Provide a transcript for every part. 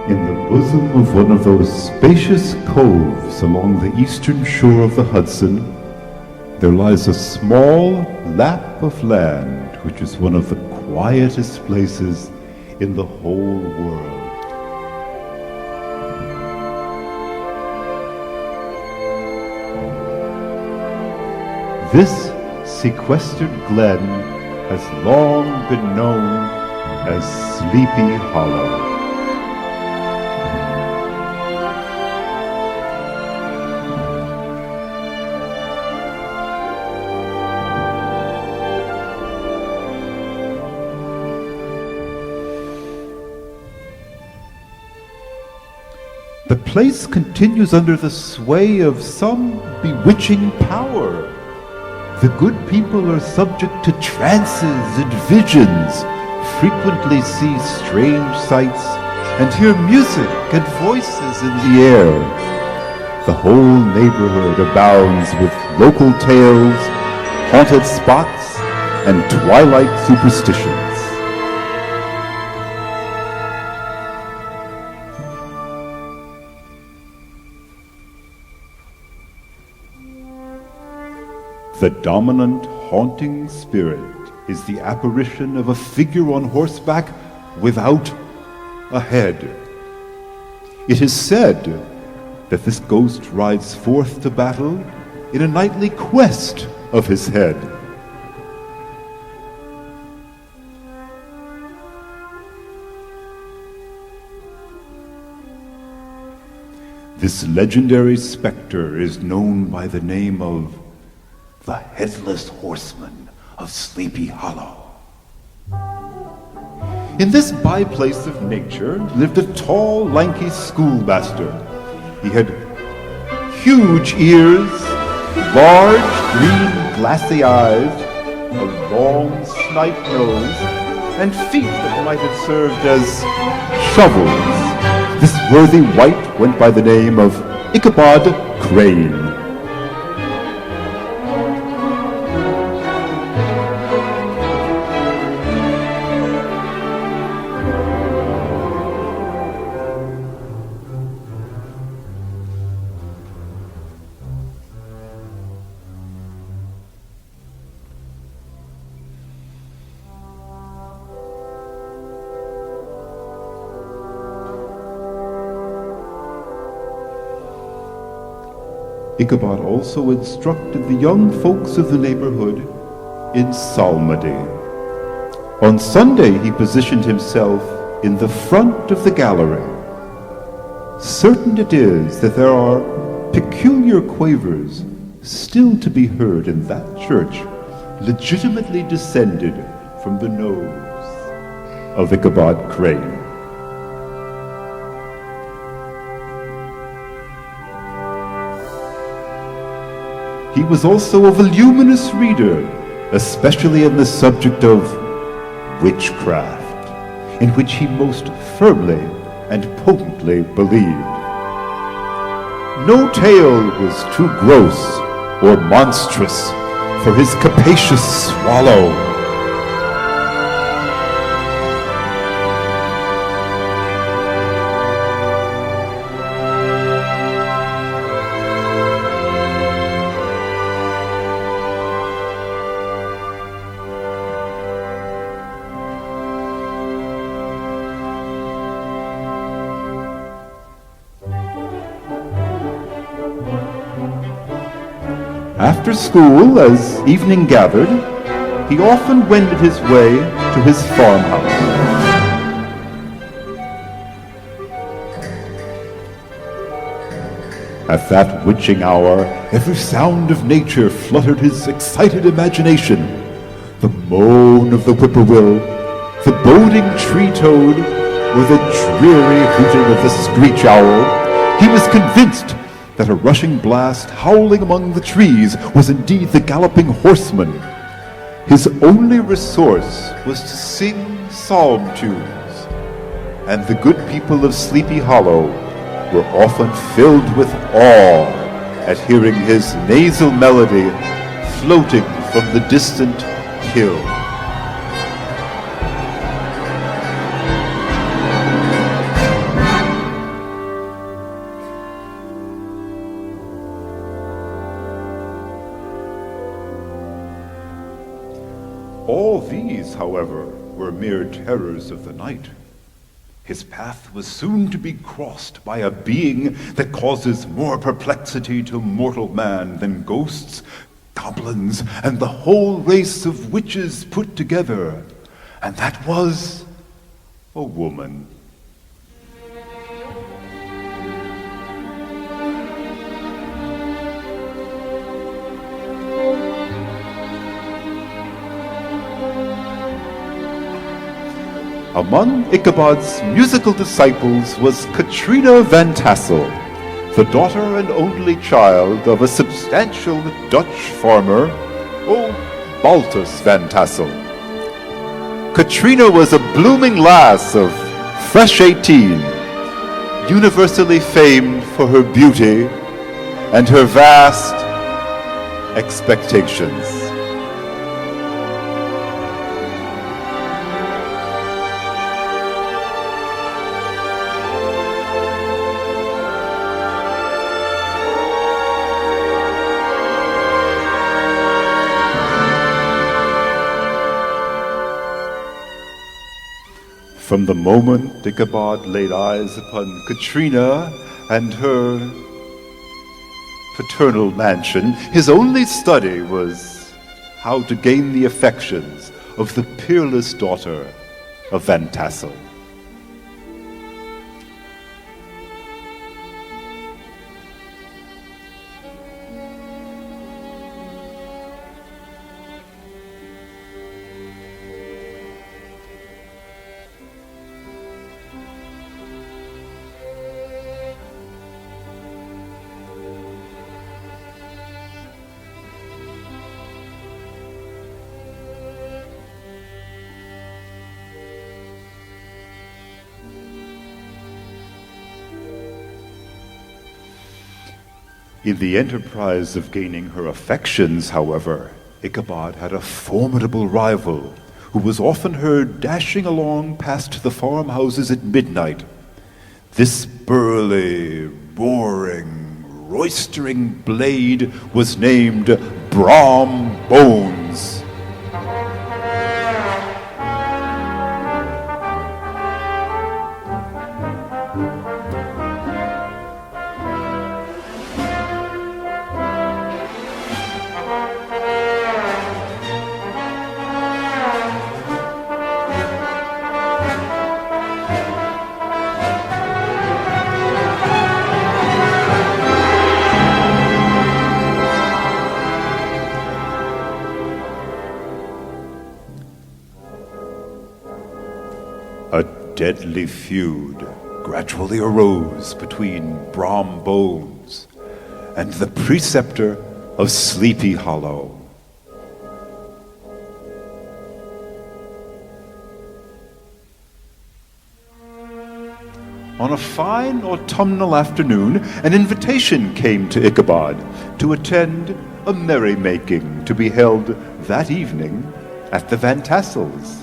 In the bosom of one of those spacious coves along the eastern shore of the Hudson, there lies a small lap of land which is one of the quietest places in the whole world. This sequestered glen has long been known as Sleepy Hollow. The place continues under the sway of some bewitching power. The good people are subject to trances and visions, frequently see strange sights, and hear music and voices in the air. The whole neighborhood abounds with local tales, haunted spots, and twilight superstitions. The dominant haunting spirit is the apparition of a figure on horseback without a head. It is said that this ghost rides forth to battle in a nightly quest of his head. This legendary specter is known by the name of the Headless Horseman of Sleepy Hollow. In this by-place of nature lived a tall, lanky schoolmaster. He had huge ears, large, green, glassy eyes, a long, snipe nose, and feet that might have served as shovels. This worthy wight went by the name of Ichabod Crane. Ichabod also instructed the young folks of the neighborhood in psalmody. On Sunday, he positioned himself in the front of the gallery. Certain it is that there are peculiar quavers still to be heard in that church, legitimately descended from the nose of Ichabod Crane. He was also a voluminous reader, especially in the subject of witchcraft, in which he most firmly and potently believed. No tale was too gross or monstrous for his capacious swallow. After school, as evening gathered, he often wended his way to his farmhouse. At that witching hour, every sound of nature fluttered his excited imagination. The moan of the whippoorwill, the boding tree toad, or the dreary hooting of the screech owl. He was convinced that a rushing blast howling among the trees was indeed the galloping horseman. His only resource was to sing psalm tunes, and the good people of Sleepy Hollow were often filled with awe at hearing his nasal melody floating from the distant hill. these, however, were mere terrors of the night. His path was soon to be crossed by a being that causes more perplexity to mortal man than ghosts, goblins, and the whole race of witches put together, and that was a woman. Among Ichabod's musical disciples was Katrina Van Tassel, the daughter and only child of a substantial Dutch farmer, Baltus Van Tassel. Katrina was a blooming lass of fresh 18, universally famed for her beauty and her vast expectations. From the moment Ichabod laid eyes upon Katrina and her paternal mansion, his only study was how to gain the affections of the peerless daughter of Van Tassel. In the enterprise of gaining her affections, however, Ichabod had a formidable rival who was often heard dashing along past the farmhouses at midnight. This burly, roaring, roistering blade was named Brom Bones. A deadly feud gradually arose between Brom Bones and the preceptor of Sleepy Hollow. On a fine autumnal afternoon, an invitation came to Ichabod to attend a merrymaking to be held that evening at the Van Tassels.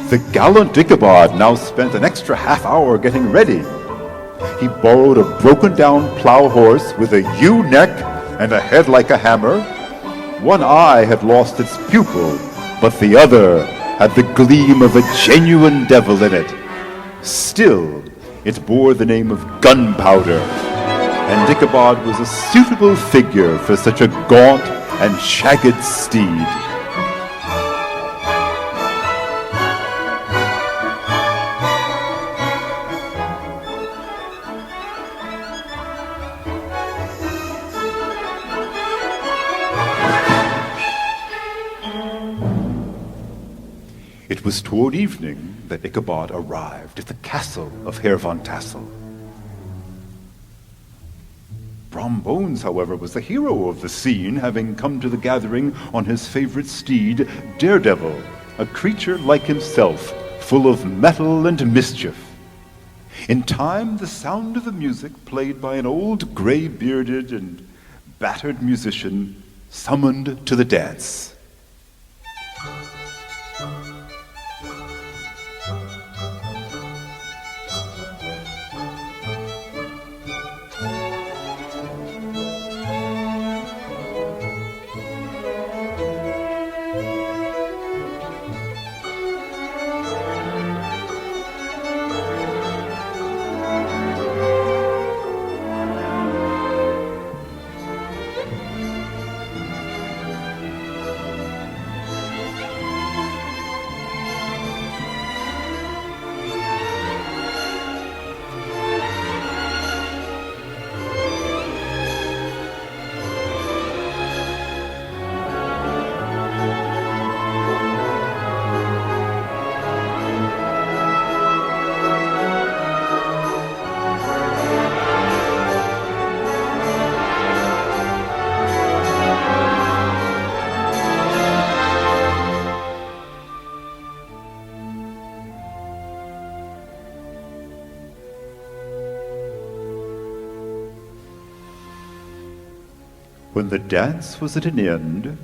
The gallant Ichabod now spent an extra half hour getting ready. He borrowed a broken-down plow horse with a ewe-neck and a head like a hammer. One eye had lost its pupil, but the other had the gleam of a genuine devil in it. Still, it bore the name of Gunpowder, and Ichabod was a suitable figure for such a gaunt and shagged steed. It was toward evening that Ichabod arrived at the castle of Herr Van Tassel. Brom Bones, however, was the hero of the scene, having come to the gathering on his favorite steed, Daredevil, a creature like himself, full of mettle and mischief. In time, the sound of the music played by an old gray-bearded and battered musician summoned to the dance. When the dance was at an end,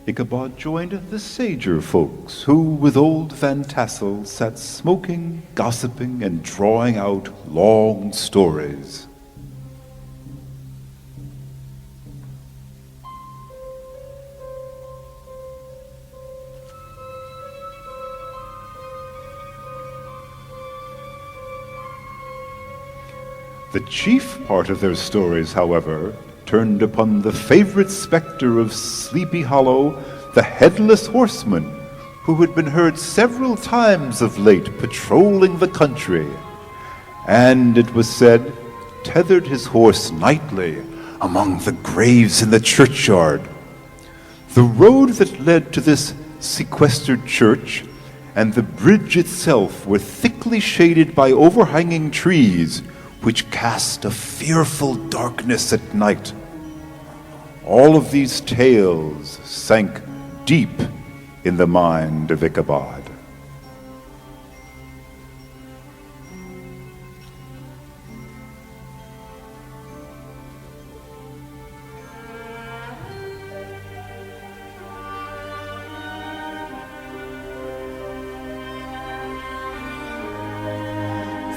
Ichabod joined the sager folks, who, with old Van Tassel, sat smoking, gossiping, and drawing out long stories. The chief part of their stories, however, turned upon the favorite specter of Sleepy Hollow, the Headless Horseman, who had been heard several times of late patrolling the country, and, it was said, tethered his horse nightly among the graves in the churchyard. The road that led to this sequestered church and the bridge itself were thickly shaded by overhanging trees, which cast a fearful darkness at night. All of these tales sank deep in the mind of Ichabod.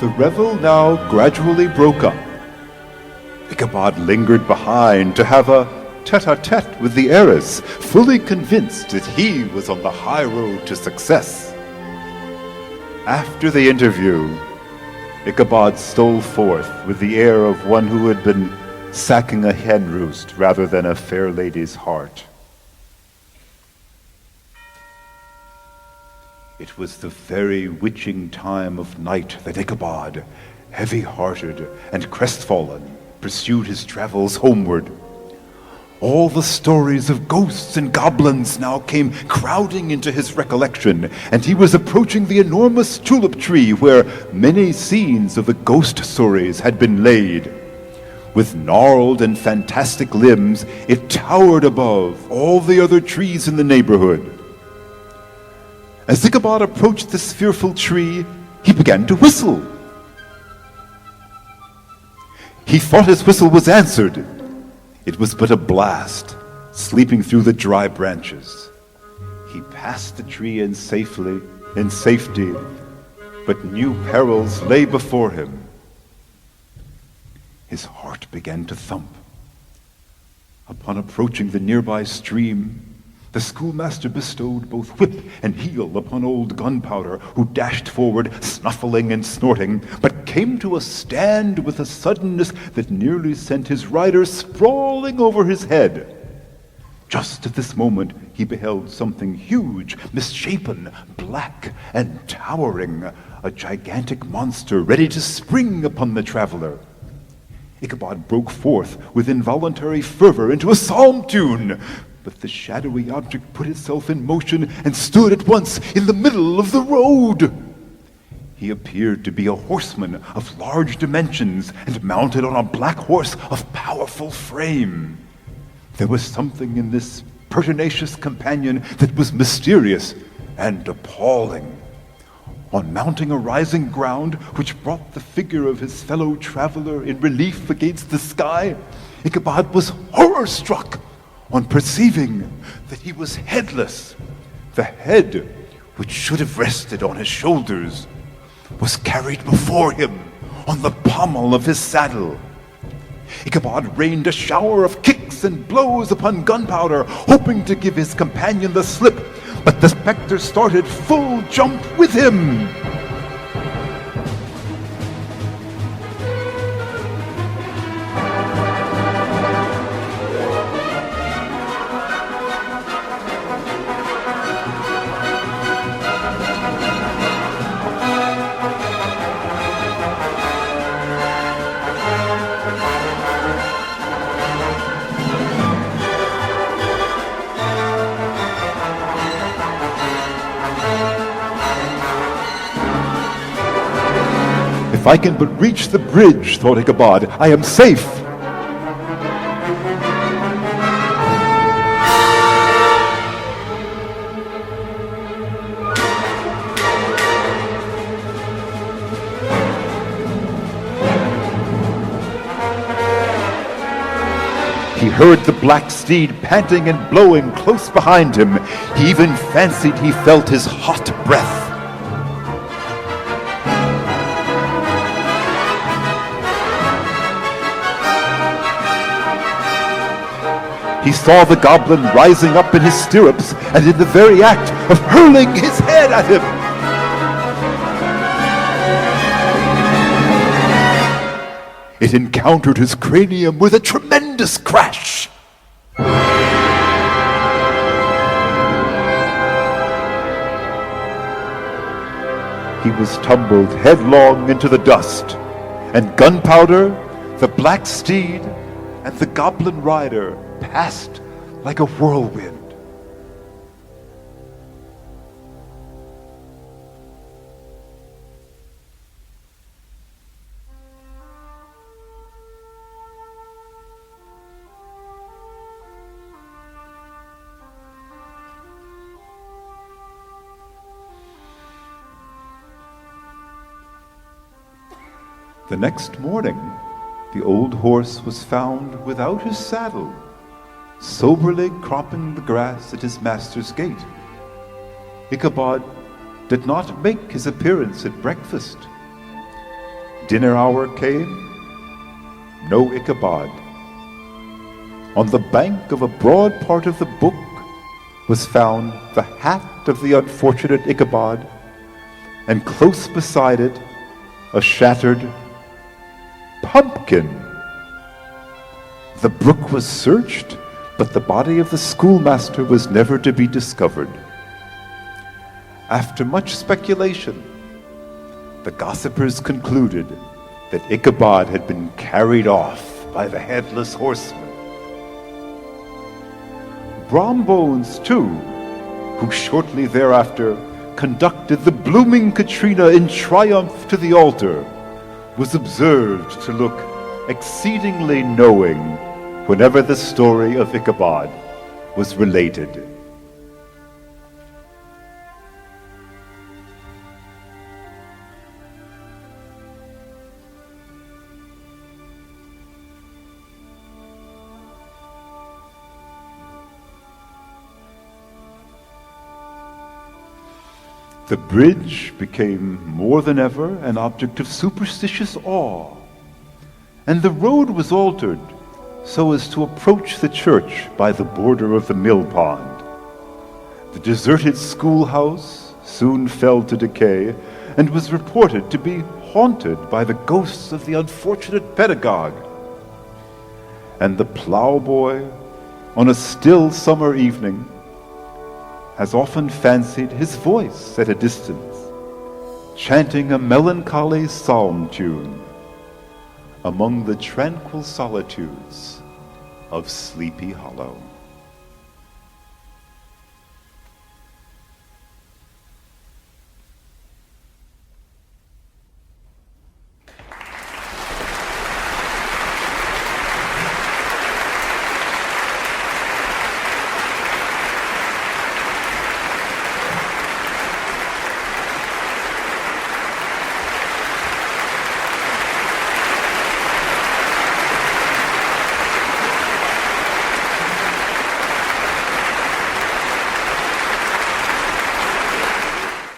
The revel now gradually broke up. Ichabod lingered behind to have a tete-a-tete with the heiress, fully convinced that he was on the high road to success. After the interview, Ichabod stole forth with the air of one who had been sacking a hen roost rather than a fair lady's heart. It was the very witching time of night that Ichabod, heavy-hearted and crestfallen, pursued his travels homeward. All the stories of ghosts and goblins now came crowding into his recollection, and he was approaching the enormous tulip tree where many scenes of the ghost stories had been laid. With gnarled and fantastic limbs, it towered above all the other trees in the neighborhood. As Ichabod approached this fearful tree, he began to whistle. He thought his whistle was answered. It was but a blast, sleeping through the dry branches. He passed the tree in safety, but new perils lay before him. His heart began to thump. Upon approaching the nearby stream, the schoolmaster bestowed both whip and heel upon old Gunpowder, who dashed forward, snuffling and snorting, but came to a stand with a suddenness that nearly sent his rider sprawling over his head. Just at this moment he beheld something huge, misshapen, black, and towering, a gigantic monster ready to spring upon the traveler. Ichabod broke forth with involuntary fervor into a psalm tune, but the shadowy object put itself in motion and stood at once in the middle of the road. He appeared to be a horseman of large dimensions and mounted on a black horse of powerful frame. There was something in this pertinacious companion that was mysterious and appalling. On mounting a rising ground which brought the figure of his fellow traveler in relief against the sky, Ichabod was horror-struck on perceiving that he was headless. The head, which should have rested on his shoulders, was carried before him on the pommel of his saddle. Ichabod rained a shower of kicks and blows upon Gunpowder, hoping to give his companion the slip, but the spectre started full jump with him. If I can but reach the bridge, thought Ichabod, I am safe. He heard the black steed panting and blowing close behind him. He even fancied he felt his hot breath. He saw the goblin rising up in his stirrups and in the very act of hurling his head at him. It encountered his cranium with a tremendous crash. He was tumbled headlong into the dust, and Gunpowder, the black steed, and the goblin rider passed like a whirlwind. The next morning, the old horse was found without his saddle, soberly cropping the grass at his master's gate. Ichabod did not make his appearance at breakfast. Dinner hour came, no Ichabod. On the bank of a broad part of the brook was found the hat of the unfortunate Ichabod, and close beside it a shattered pumpkin. The brook was searched, but the body of the schoolmaster was never to be discovered. After much speculation, the gossipers concluded that Ichabod had been carried off by the Headless Horseman. Brombones, too, who shortly thereafter conducted the blooming Katrina in triumph to the altar, was observed to look exceedingly knowing whenever the story of Ichabod was related. The bridge became more than ever an object of superstitious awe, and the road was altered so as to approach the church by the border of the mill pond. The deserted schoolhouse soon fell to decay and was reported to be haunted by the ghosts of the unfortunate pedagogue. And the plowboy, on a still summer evening, has often fancied his voice at a distance, chanting a melancholy psalm tune among the tranquil solitudes of Sleepy Hollow.